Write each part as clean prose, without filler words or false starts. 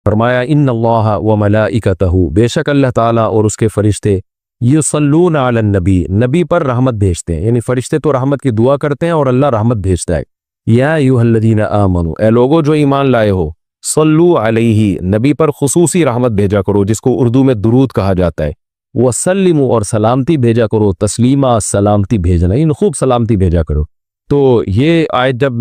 فرمایا ان اللہ و ملائکتہ، بے شک اللہ تعالیٰ اور اس کے فرشتے یصلون علی النبی، نبی پر رحمت بھیجتے ہیں، یعنی فرشتے تو رحمت کی دعا کرتے ہیں اور اللہ رحمت بھیجتا ہے۔ یا ایھا الذین آمنوا، اے لوگو جو ایمان لائے ہو، صلو علیہ، نبی پر خصوصی رحمت بھیجا کرو جس کو اردو میں درود کہا جاتا ہے، وسلموا، اور سلامتی بھیجا کرو، تسلیمہ سلامتی بھیجنا، یعنی خوب سلامتی بھیجا کرو۔ تو یہ آیت جب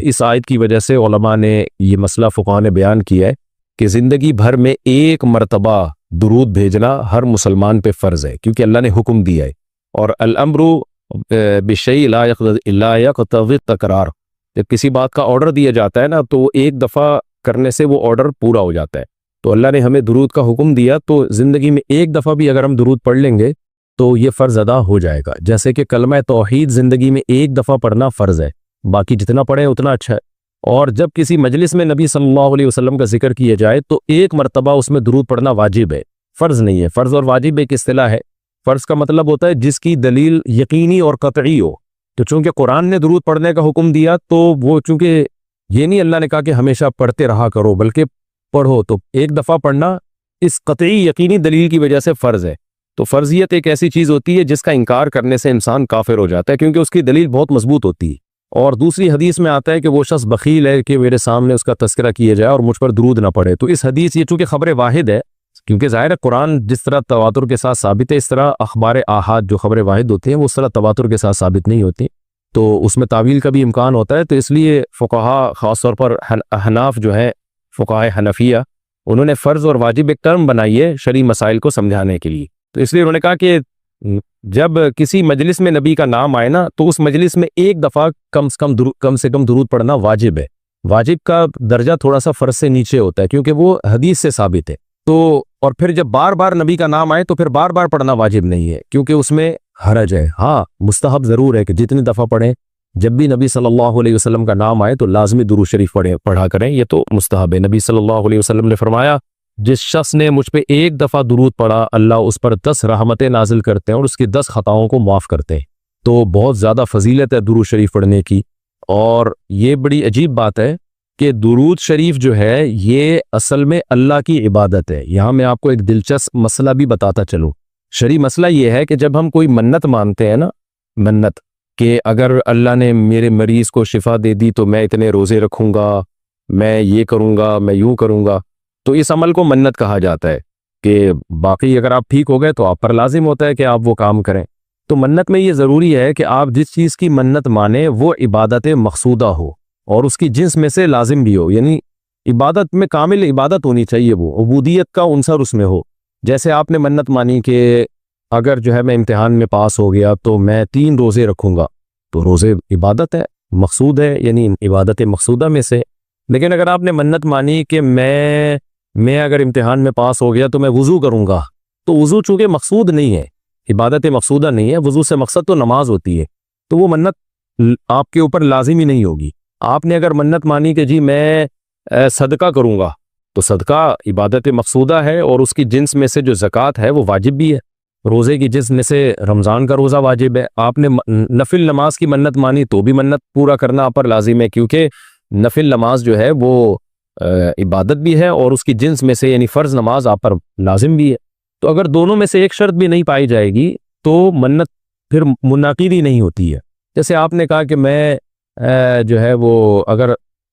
اس آیت کی وجہ سے علماء نے یہ مسئلہ فقہاء نے بیان کیا ہے کہ زندگی بھر میں ایک مرتبہ درود بھیجنا ہر مسلمان پہ فرض ہے، کیونکہ اللہ نے حکم دیا ہے، اور الامر بشیء لا یقتضی التکرار، جب کسی بات کا آرڈر دیا جاتا ہے نا تو ایک دفعہ کرنے سے وہ آرڈر پورا ہو جاتا ہے۔ تو اللہ نے ہمیں درود کا حکم دیا، تو زندگی میں ایک دفعہ بھی اگر ہم درود پڑھ لیں گے تو یہ فرض ادا ہو جائے گا، جیسے کہ کلمہ توحید زندگی میں ایک دفعہ پڑھنا فرض ہے، باقی جتنا پڑھیں اتنا اچھا ہے۔ اور جب کسی مجلس میں نبی صلی اللہ علیہ وسلم کا ذکر کیا جائے تو ایک مرتبہ اس میں درود پڑھنا واجب ہے، فرض نہیں ہے۔ فرض اور واجب ایک اصطلاح ہے۔ فرض کا مطلب ہوتا ہے جس کی دلیل یقینی اور قطعی ہو، تو چونکہ قرآن نے درود پڑھنے کا حکم دیا تو وہ چونکہ یہ نہیں اللہ نے کہا کہ ہمیشہ پڑھتے رہا کرو، بلکہ پڑھو، تو ایک دفعہ پڑھنا اس قطعی یقینی دلیل کی وجہ سے فرض ہے۔ تو فرضیت ایک ایسی چیز ہوتی ہے جس کا انکار کرنے سے انسان کافر ہو جاتا ہے، کیونکہ اس کی دلیل بہت مضبوط ہوتی ہے۔ اور دوسری حدیث میں آتا ہے کہ وہ شخص بخیل ہے کہ میرے سامنے اس کا تذکرہ کیا جائے اور مجھ پر درود نہ پڑے۔ تو اس حدیث یہ چونکہ خبر واحد ہے، کیونکہ ظاہر ہے قرآن جس طرح تواتر کے ساتھ ثابت ہے، اس طرح اخبار آحاد جو خبر واحد ہوتی ہیں وہ اس طرح تواتر کے ساتھ ثابت نہیں ہوتی، تو اس میں تعویل کا بھی امکان ہوتا ہے۔ تو اس لیے فقہاء خاص طور پر احناف جو ہیں، فقہاء حنفیہ، انہوں نے فرض اور واجب ایک ٹرم بنائی ہے شرعی مسائل کو سمجھانے کے لیے۔ تو اس لیے انہوں نے کہا کہ جب کسی مجلس میں نبی کا نام آئے نا تو اس مجلس میں ایک دفعہ کم سے کم درود پڑھنا واجب ہے۔ واجب کا درجہ تھوڑا سا فرض سے نیچے ہوتا ہے کیونکہ وہ حدیث سے ثابت ہے۔ تو اور پھر جب بار بار نبی کا نام آئے تو پھر بار بار پڑھنا واجب نہیں ہے کیونکہ اس میں حرج ہے۔ ہاں مستحب ضرور ہے کہ جتنی دفعہ پڑھیں، جب بھی نبی صلی اللہ علیہ وسلم کا نام آئے تو لازمی درود شریف پڑھا کریں، یہ تو مستحب ہے۔ نبی صلی اللہ علیہ وسلم نے فرمایا جس شخص نے مجھ پہ ایک دفعہ درود پڑھا اللہ اس پر 10 رحمتیں نازل کرتے ہیں اور اس کی 10 خطاؤں کو معاف کرتے ہیں۔ تو بہت زیادہ فضیلت ہے درود شریف پڑھنے کی، اور یہ بڑی عجیب بات ہے کہ درود شریف جو ہے یہ اصل میں اللہ کی عبادت ہے۔ یہاں میں آپ کو ایک دلچسپ مسئلہ بھی بتاتا چلوں۔ شرعی مسئلہ یہ ہے کہ جب ہم کوئی منت مانتے ہیں نا، منت کہ اگر اللہ نے میرے مریض کو شفا دے دی تو میں اتنے روزے رکھوں گا، میں یہ کروں گا، میں یوں کروں گا، تو اس عمل کو منت کہا جاتا ہے کہ باقی اگر آپ ٹھیک ہو گئے تو آپ پر لازم ہوتا ہے کہ آپ وہ کام کریں۔ تو منت میں یہ ضروری ہے کہ آپ جس چیز کی منت مانیں وہ عبادت مقصودہ ہو اور اس کی جنس میں سے لازم بھی ہو، یعنی عبادت میں کامل عبادت ہونی چاہیے، وہ عبودیت کا عنصر اس میں ہو۔ جیسے آپ نے منت مانی کہ اگر جو ہے میں امتحان میں پاس ہو گیا تو میں 3 روزے رکھوں گا، تو روزے عبادت ہے، مقصود ہے، یعنی عبادت مقصودہ میں سے۔ لیکن اگر آپ نے منت مانی کہ میں اگر امتحان میں پاس ہو گیا تو میں وضو کروں گا، تو وضو چونکہ مقصود نہیں ہے، عبادت مقصودہ نہیں ہے، وضو سے مقصد تو نماز ہوتی ہے، تو وہ منت آپ کے اوپر لازمی نہیں ہوگی۔ آپ نے اگر منت مانی کہ جی میں صدقہ کروں گا، تو صدقہ عبادت مقصودہ ہے اور اس کی جنس میں سے جو زکوٰۃ ہے وہ واجب بھی ہے۔ روزے کی جنس میں سے رمضان کا روزہ واجب ہے۔ آپ نے نفل نماز کی منت مانی تو بھی منت پورا کرنا آپ پر لازم ہے، کیونکہ نفل نماز جو ہے وہ عبادت بھی ہے اور اس کی جنس میں سے یعنی فرض نماز آپ پر لازم بھی ہے۔ تو اگر دونوں میں سے ایک شرط بھی نہیں پائی جائے گی تو منت پھر منعقد ہی نہیں ہوتی ہے۔ جیسے آپ نے کہا کہ میں جو ہے وہ اگر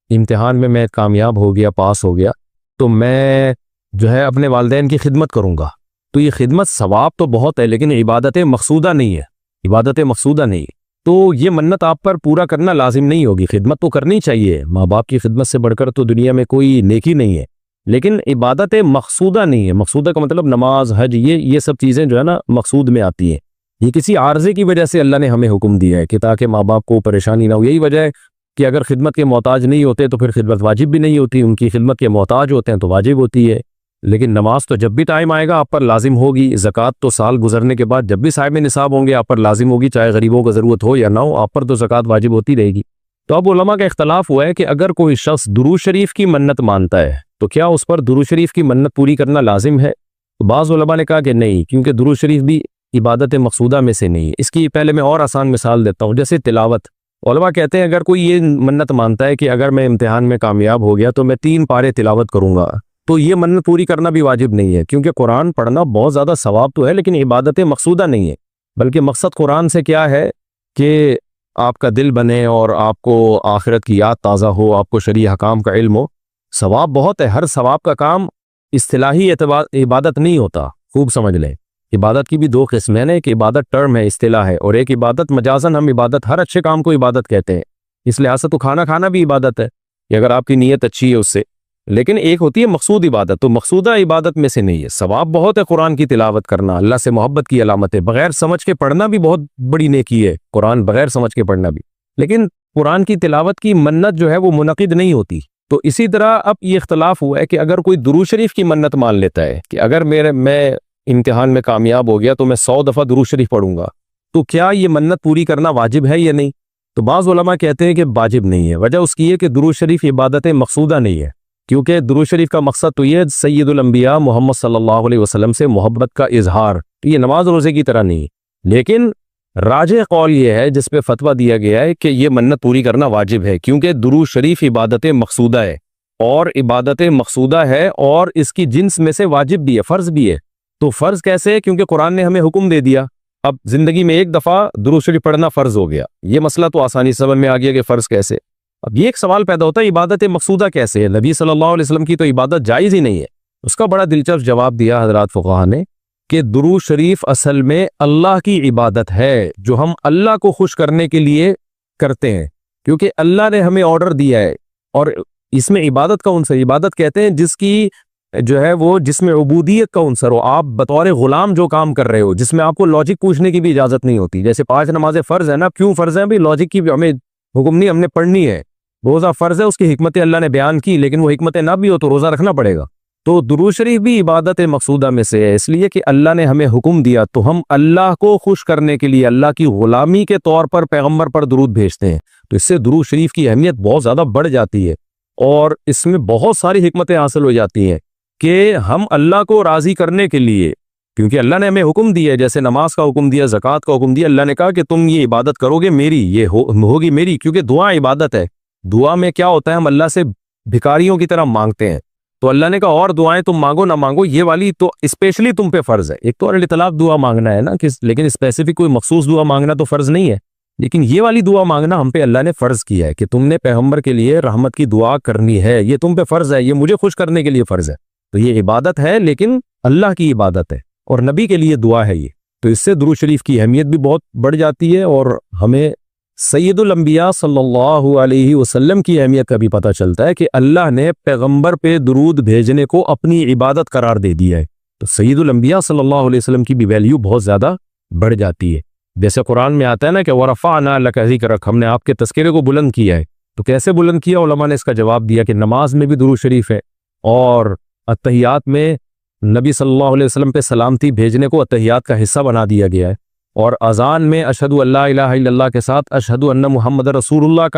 امتحان میں کامیاب ہو گیا، پاس ہو گیا، تو میں جو ہے اپنے والدین کی خدمت کروں گا، تو یہ خدمت ثواب تو بہت ہے لیکن عبادت مقصودہ نہیں ہے، عبادت مقصودہ نہیں ہے، تو یہ منت آپ پر پورا کرنا لازم نہیں ہوگی۔ خدمت تو کرنی چاہیے، ماں باپ کی خدمت سے بڑھ کر تو دنیا میں کوئی نیکی نہیں ہے، لیکن عبادت مقصودہ نہیں ہے۔ مقصودہ کا مطلب نماز، حج، یہ سب چیزیں جو ہے نا مقصود میں آتی ہیں۔ یہ کسی عارضے کی وجہ سے اللہ نے ہمیں حکم دیا ہے کہ تاکہ ماں باپ کو پریشانی نہ ہو۔ یہی وجہ ہے کہ اگر خدمت کے محتاج نہیں ہوتے تو پھر خدمت واجب بھی نہیں ہوتی، ان کی خدمت کے محتاج ہوتے ہیں تو واجب ہوتی ہے۔ لیکن نماز تو جب بھی ٹائم آئے گا آپ پر لازم ہوگی، زکوٰۃ تو سال گزرنے کے بعد جب بھی صاحب نصاب ہوں گے آپ پر لازم ہوگی، چاہے غریبوں کو ضرورت ہو یا نہ ہو، آپ پر تو زکوٰۃ واجب ہوتی رہے گی۔ تو اب علماء کا اختلاف ہوا ہے کہ اگر کوئی شخص درود شریف کی منت مانتا ہے تو کیا اس پر درود شریف کی منت پوری کرنا لازم ہے؟ تو بعض علماء نے کہا کہ نہیں، کیونکہ درود شریف بھی عبادت مقصودہ میں سے نہیں ہے۔ اس کی پہلے میں اور آسان مثال دیتا ہوں، جیسے تلاوت۔ علماء کہتے ہیں اگر کوئی یہ منت مانتا ہے کہ اگر میں امتحان میں کامیاب ہو گیا تو میں 3 پارے تلاوت کروں گا، تو یہ منت پوری کرنا بھی واجب نہیں ہے، کیونکہ قرآن پڑھنا بہت زیادہ ثواب تو ہے لیکن عبادت مقصودہ نہیں ہے، بلکہ مقصد قرآن سے کیا ہے کہ آپ کا دل بنے اور آپ کو آخرت کی یاد تازہ ہو، آپ کو شرعی حکام کا علم ہو۔ ثواب بہت ہے، ہر ثواب کا کام اصطلاحی عبادت نہیں ہوتا، خوب سمجھ لیں۔ عبادت کی بھی دو قسمیں ہیں، ایک عبادت ٹرم ہے، اصطلاح ہے، اور ایک عبادت مجازن ہم عبادت، ہر اچھے کام کو عبادت کہتے ہیں۔ اس لحاظ سے تو کھانا کھانا بھی عبادت ہے کہ اگر آپ کی نیت اچھی ہے اس سے، لیکن ایک ہوتی ہے مقصود عبادت، تو مقصودہ عبادت میں سے نہیں ہے۔ ثواب بہت ہے قرآن کی تلاوت کرنا، اللہ سے محبت کی علامت ہے، بغیر سمجھ کے پڑھنا بھی بہت بڑی نیکی ہے، قرآن بغیر سمجھ کے پڑھنا بھی، لیکن قرآن کی تلاوت کی منت جو ہے وہ منعقد نہیں ہوتی۔ تو اسی طرح اب یہ اختلاف ہوا ہے کہ اگر کوئی درود شریف کی منت مان لیتا ہے کہ اگر میں امتحان میں کامیاب ہو گیا تو میں 100 دفعہ درود شریف پڑھوں گا، تو کیا یہ منت پوری کرنا واجب ہے یا نہیں؟ تو بعض علماء کہتے ہیں کہ واجب نہیں ہے۔ وجہ اس کی ہے کہ درود شریف عبادت مقصودہ نہیں ہے، کیونکہ درود شریف کا مقصد تو یہ سید الانبیاء محمد صلی اللہ علیہ وسلم سے محبت کا اظہار، یہ نماز روزے کی طرح نہیں ہے۔ لیکن راجح قول یہ ہے جس پہ فتویٰ دیا گیا ہے کہ یہ منت پوری کرنا واجب ہے، کیونکہ درود شریف عبادت مقصودہ ہے، اور عبادت مقصودہ ہے اور اس کی جنس میں سے واجب بھی ہے، فرض بھی ہے۔ تو فرض کیسے ہے؟ کیونکہ قرآن نے ہمیں حکم دے دیا، اب زندگی میں ایک دفعہ درود شریف پڑھنا فرض ہو گیا، یہ مسئلہ تو آسانی سے سمجھ میں آ گیا کہ فرض کیسے۔ اب یہ ایک سوال پیدا ہوتا ہے عبادت مقصودہ کیسے ہے؟ نبی صلی اللہ علیہ وسلم کی تو عبادت جائز ہی نہیں ہے۔ اس کا بڑا دلچسپ جواب دیا حضرات فقہا نے کہ درود شریف اصل میں اللہ کی عبادت ہے جو ہم اللہ کو خوش کرنے کے لیے کرتے ہیں، کیونکہ اللہ نے ہمیں آرڈر دیا ہے، اور اس میں عبادت کا عنصر، عبادت کہتے ہیں جس کی جو ہے وہ جس میں عبودیت کا عنصر ہو، آپ بطور غلام جو کام کر رہے ہو، جس میں آپ کو لاجک پوچھنے کی بھی اجازت نہیں ہوتی۔ جیسے 5 نمازیں فرض ہیں نا، کیوں فرض ہیں بھائی؟ لاجک کی بھی ہمیں حکم نہیں، ہم نے پڑھنی ہے۔ روزہ فرض ہے، اس کی حکمتیں اللہ نے بیان کی، لیکن وہ حکمتیں نہ بھی ہو تو روزہ رکھنا پڑے گا۔ تو درود شریف بھی عبادت مقصودہ میں سے ہے، اس لیے کہ اللہ نے ہمیں حکم دیا، تو ہم اللہ کو خوش کرنے کے لیے اللہ کی غلامی کے طور پر پیغمبر پر درود بھیجتے ہیں۔ تو اس سے درود شریف کی اہمیت بہت زیادہ بڑھ جاتی ہے، اور اس میں بہت ساری حکمتیں حاصل ہو جاتی ہیں کہ ہم اللہ کو راضی کرنے کے لیے، کیونکہ اللہ نے ہمیں حکم دیا ہے، جیسے نماز کا حکم دیا، زکوٰۃ کا حکم دیا، اللہ نے کہا کہ تم یہ عبادت کرو گے میری، یہ ہوگی میری، کیونکہ دعا عبادت ہے۔ دعا میں کیا ہوتا ہے؟ ہم اللہ سے بھکاریوں کی طرح مانگتے ہیں، تو اللہ نے کہا اور دعائیں تم مانگو نہ مانگو، یہ والی تو اسپیشلی تم پہ فرض ہے۔ ایک تو الاطلاق دعا مانگنا ہے نا، لیکن اسپیسیفک کوئی مخصوص دعا مانگنا تو فرض نہیں ہے، لیکن یہ والی دعا مانگنا ہم پہ اللہ نے فرض کیا ہے کہ تم نے پیغمبر کے لیے رحمت کی دعا کرنی ہے، یہ تم پہ فرض ہے، یہ مجھے خوش کرنے کے لیے فرض ہے۔ تو یہ عبادت ہے، لیکن اللہ کی عبادت ہے، اور نبی کے لیے دعا ہے یہ۔ تو اس سے درود شریف کی اہمیت بھی بہت بڑھ جاتی ہے، اور ہمیں سید الانبیاء صلی اللہ علیہ وسلم کی اہمیت کا بھی پتہ چلتا ہے کہ اللہ نے پیغمبر پہ درود بھیجنے کو اپنی عبادت قرار دے دیا ہے۔ تو سید الانبیاء صلی اللہ علیہ وسلم کی بھی ویلیو بہت زیادہ بڑھ جاتی ہے۔ جیسے قرآن میں آتا ہے نا کہ وَرَفَعْنَا لَكَ ذِكْرَكَ، ہم نے آپ کے تذکرے کو بلند کیا ہے۔ تو کیسے بلند کیا؟ علماء نے اس کا جواب دیا کہ نماز میں بھی درود شریف ہے، اور اتحیات میں نبی صلی اللہ علیہ وسلم پہ سلامتی بھیجنے کو اتحیات کا حصہ بنا دیا گیا ہے، اور اذان میں اشہد ان لا الہ الا اللہ کے ساتھ اشہد ان محمد رسول اللہ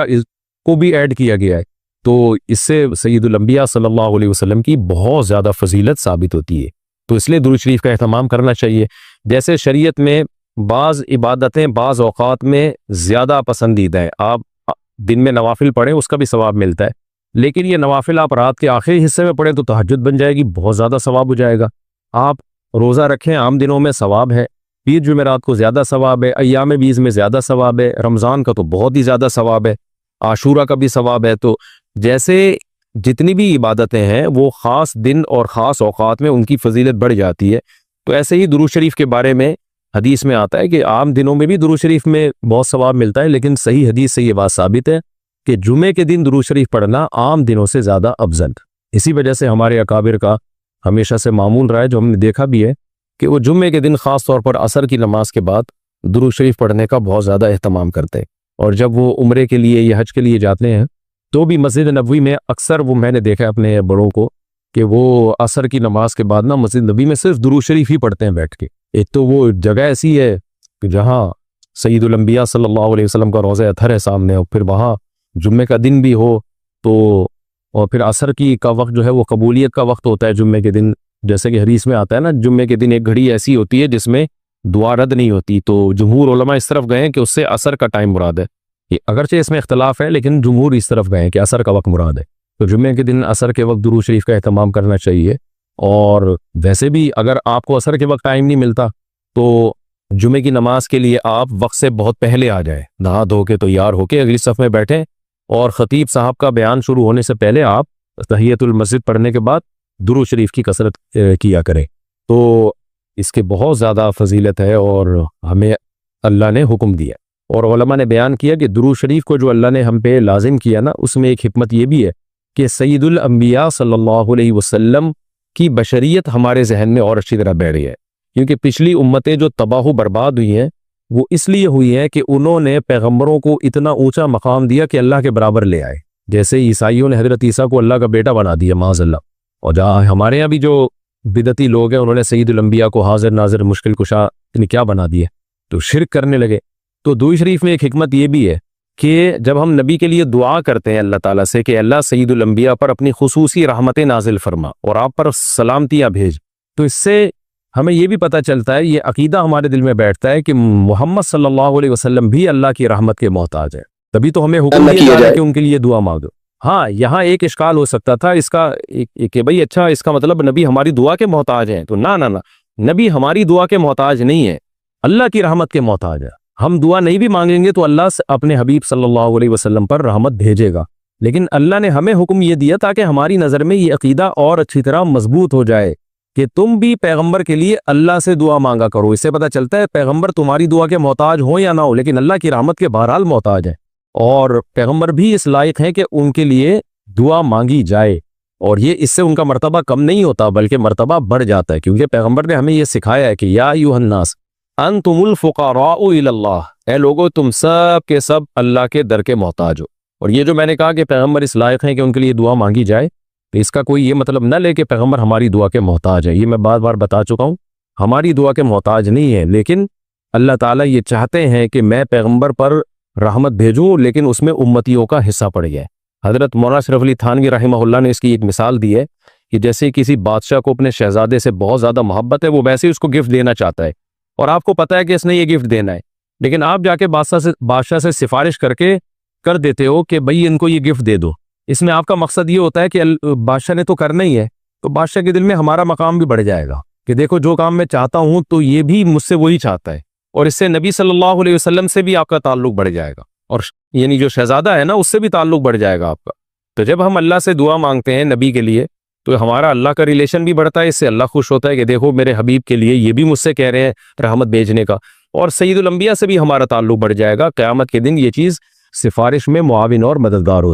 کو بھی ایڈ کیا گیا ہے۔ تو اس سے سید الانبیاء صلی اللہ علیہ وسلم کی بہت زیادہ فضیلت ثابت ہوتی ہے۔ تو اس لیے درود شریف کا اہتمام کرنا چاہیے۔ جیسے شریعت میں بعض عبادتیں بعض اوقات میں زیادہ پسندیدہ ہیں، آپ دن میں نوافل پڑھیں اس کا بھی ثواب ملتا ہے، لیکن یہ نوافل آپ رات کے آخری حصے میں پڑھیں تو تہجد بن جائے گی، بہت زیادہ ثواب ہو جائے گا۔ آپ روزہ رکھیں، عام دنوں میں ثواب ہے، پیر جمعرات کو زیادہ ثواب ہے، ایام بیز میں زیادہ ثواب ہے، رمضان کا تو بہت ہی زیادہ ثواب ہے، عاشورہ کا بھی ثواب ہے۔ تو جیسے جتنی بھی عبادتیں ہیں وہ خاص دن اور خاص اوقات میں ان کی فضیلت بڑھ جاتی ہے۔ تو ایسے ہی درود شریف کے بارے میں حدیث میں آتا ہے کہ عام دنوں میں بھی درود شریف میں بہت ثواب ملتا ہے، لیکن صحیح حدیث سے یہ بات ثابت ہے کہ جمعے کے دن درود شریف پڑھنا عام دنوں سے زیادہ افضل۔ اسی وجہ سے ہمارے اکابر کا ہمیشہ سے معمول رہا ہے، جو ہم نے دیکھا بھی ہے کہ وہ جمعے کے دن خاص طور پر عصر کی نماز کے بعد درود شریف پڑھنے کا بہت زیادہ اہتمام کرتے ہیں، اور جب وہ عمرے کے لیے یا حج کے لیے جاتے ہیں تو بھی مسجد نبوی میں اکثر وہ میں نے دیکھا اپنے بڑوں کو کہ وہ عصر کی نماز کے بعد نا مسجد نبوی میں صرف درود شریف ہی پڑھتے ہیں بیٹھ کے۔ ایک تو وہ جگہ ایسی ہے کہ جہاں سید الانبیاء صلی اللہ علیہ وسلم کا روضہ اطہر ہے سامنے، اور پھر وہاں جمعے کا دن بھی ہو تو، اور پھر عصر کی کا وقت جو ہے وہ قبولیت کا وقت ہوتا ہے جمعے کے دن، جیسے کہ حدیث میں آتا ہے نا جمعے کے دن ایک گھڑی ایسی ہوتی ہے جس میں دعا رد نہیں ہوتی۔ تو جمہور علماء اس طرف گئے ہیں کہ اس سے عصر کا ٹائم مراد ہے، یہ اگرچہ اس میں اختلاف ہے لیکن جمہور اس طرف گئے ہیں کہ عصر کا وقت مراد ہے۔ تو جمعے کے دن عصر کے وقت درود شریف کا اہتمام کرنا چاہیے۔ اور ویسے بھی اگر آپ کو عصر کے وقت ٹائم نہیں ملتا تو جمعے کی نماز کے لیے آپ وقت سے بہت پہلے آ جائیں، نہا دھو کے تیار ہو کے اگلی صف میں بیٹھیں، اور خطیب صاحب کا بیان شروع ہونے سے پہلے آپ تحیۃ المسجد پڑھنے کے بعد درود شریف کی کثرت کیا کریں۔ تو اس کے بہت زیادہ فضیلت ہے اور ہمیں اللہ نے حکم دیا، اور علماء نے بیان کیا کہ درود شریف کو جو اللہ نے ہم پہ لازم کیا نا، اس میں ایک حکمت یہ بھی ہے کہ سید الانبیاء صلی اللہ علیہ وسلم کی بشریت ہمارے ذہن میں اور اچھی طرح بیٹھ رہی ہے، کیونکہ پچھلی امتیں جو تباہ و برباد ہوئی ہیں وہ اس لیے ہوئی ہیں کہ انہوں نے پیغمبروں کو اتنا اونچا مقام دیا کہ اللہ کے برابر لے آئے، جیسے عیسائیوں نے حضرت عیسیٰ کو اللہ کا بیٹا بنا دیا معاذ اللہ، اور جہاں ہمارے یہاں بھی جو بدعتی لوگ ہیں انہوں نے سید الانبیاء کو حاضر ناظر مشکل کشا کیا بنا دیا، تو شرک کرنے لگے۔ تو درود شریف میں ایک حکمت یہ بھی ہے کہ جب ہم نبی کے لیے دعا کرتے ہیں اللہ تعالیٰ سے کہ اللہ سید الانبیاء پر اپنی خصوصی رحمتیں نازل فرما اور آپ پر سلامتیاں بھیج، تو اس سے ہمیں یہ بھی پتہ چلتا ہے، یہ عقیدہ ہمارے دل میں بیٹھتا ہے کہ محمد صلی اللہ علیہ وسلم بھی اللہ کی رحمت کے محتاج ہے، تبھی تو ہمیں حکم دیا جا رہا ہے کہ ان کے لیے دعا مانگو۔ ہاں، یہاں ایک اشکال ہو سکتا تھا اس کا کہ بھئی اچھا اس کا مطلب نبی ہماری دعا کے محتاج ہیں، تو نہ، نبی ہماری دعا کے محتاج نہیں ہے، اللہ کی رحمت کے محتاج ہے۔ ہم دعا نہیں بھی مانگیں گے تو اللہ اپنے حبیب صلی اللہ علیہ وسلم پر رحمت بھیجے گا، لیکن اللہ نے ہمیں حکم یہ دیا تاکہ ہماری نظر میں یہ عقیدہ اور اچھی طرح مضبوط ہو جائے کہ تم بھی پیغمبر کے لیے اللہ سے دعا مانگا کرو۔ اس سے پتہ چلتا ہے پیغمبر تمہاری دعا کے محتاج ہو یا نہ ہو، لیکن اللہ کی رحمت کے بہرحال محتاج ہیں، اور پیغمبر بھی اس لائق ہیں کہ ان کے لیے دعا مانگی جائے، اور یہ اس سے ان کا مرتبہ کم نہیں ہوتا بلکہ مرتبہ بڑھ جاتا ہے، کیونکہ پیغمبر نے ہمیں یہ سکھایا ہے کہ یا ایھا الناس انتم الفقراء الی اللہ، اے لوگو تم سب کے سب اللہ کے در کے محتاج ہو۔ اور یہ جو میں نے کہا کہ پیغمبر اس لائق ہیں کہ ان کے لیے دعا مانگی جائے، تو اس کا کوئی یہ مطلب نہ لے کہ پیغمبر ہماری دعا کے محتاج ہے، یہ میں بار بار بتا چکا ہوں، ہماری دعا کے محتاج نہیں ہے، لیکن اللہ تعالیٰ یہ چاہتے ہیں کہ میں پیغمبر پر رحمت بھیجوں، لیکن اس میں امتیوں کا حصہ پڑ گیا ہے۔ حضرت مولانا اشرف علی تھانوی رحمہ اللہ نے اس کی ایک مثال دی ہے کہ جیسے کسی بادشاہ کو اپنے شہزادے سے بہت زیادہ محبت ہے، وہ ویسے ہی اس کو گفٹ دینا چاہتا ہے، اور آپ کو پتہ ہے کہ اس نے یہ گفٹ دینا ہے، لیکن آپ جا کے بادشاہ سے سفارش کر دیتے ہو کہ بھئی ان کو یہ گفٹ دے دو۔ اس میں آپ کا مقصد یہ ہوتا ہے کہ بادشاہ نے تو کرنا ہی ہے، تو بادشاہ کے دل میں ہمارا مقام بھی بڑھ جائے گا کہ دیکھو جو کام میں چاہتا ہوں تو یہ بھی مجھ سے وہی چاہتا ہے، اور اس سے نبی صلی اللہ علیہ وسلم سے بھی آپ کا تعلق بڑھ جائے گا، اور یعنی جو شہزادہ ہے نا اس سے بھی تعلق بڑھ جائے گا آپ کا۔ تو جب ہم اللہ سے دعا مانگتے ہیں نبی کے لیے تو ہمارا اللہ کا ریلیشن بھی بڑھتا ہے، اس سے اللہ خوش ہوتا ہے کہ دیکھو میرے حبیب کے لیے یہ بھی مجھ سے کہہ رہے ہیں رحمت بھیجنے کا، اور سید الانبیاء سے بھی ہمارا تعلق بڑھ جائے گا، قیامت کے دن یہ چیز سفارش میں معاون اور مددگار ہو۔